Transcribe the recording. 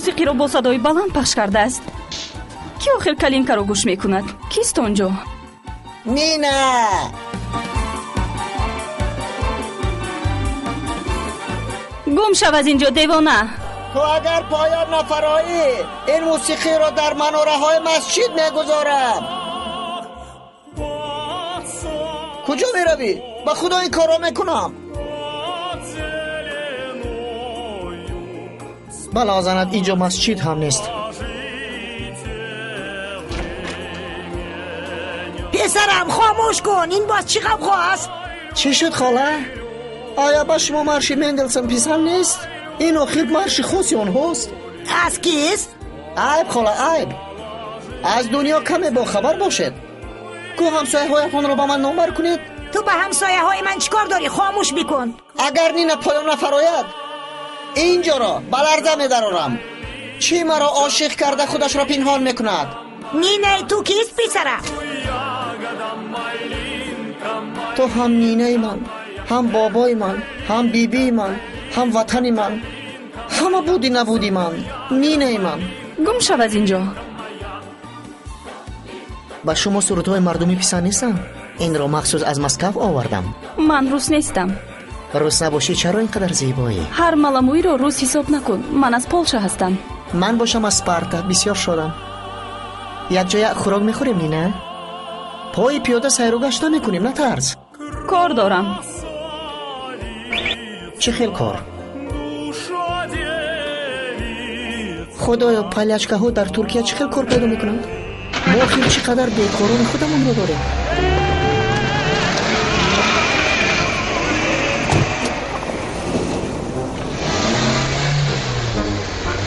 موسیقیро бо садои баланд пахш кардааст. ки охир калинкаро гӯш мекунад? Кист онҷо? Нина! гум шав аз инҷо, девона! تو اگر پایان نفرایی این موسیقی رو در مناره های مسجد میگذارم. کجا میروی؟ با خدا این کارو میکنم. بله زند اینجا مسجد هم نیست. پسرم خاموش کن، این باز چی غمخواه است؟ چی شد خاله؟ آیا با شما مارش مندلسون پسر نیست؟ این آخر مارش خاصی اونهاست. از کیست؟ عیب خاله عیب. از دنیا کمی با خبر باشد. کو همسایه هایتان رو با من نامبر کنید. تو به همسایه های من چیکار داری؟ خاموش بکن. اگر نینا پایان نفراید اینجا را بلرزه میدرارم. چی مرا عاشق کرده خودش را پنهان میکند؟ نینه تو کیست پسرم؟ تو هم نینه من، هم بابای من، هم بیبی من، هم وطن من، همه بودی نبودی من، نینه من. گم شو از اینجا. با شما سرودهای مردمی پسر نیستم. این را مخصوص از مسکو آوردم. من روس نیستم. روس نباشی چرا اینقدر زیبایی؟ هر ملاموی رو روس حساب نکن. من از پولشا هستم. من باشم از اسپارتا. بسیار شدم. یک جای خوراک میخوریم نینه؟ پای پیاده سیر و گشت نمیکنیم نترس. کار دارم. چه خیل کار؟ خدایا پلیچکه ها در ترکیه چه خیل کار پیدا میکنند؟ ما خیل چقدر بیکاران خودمون رو داریم.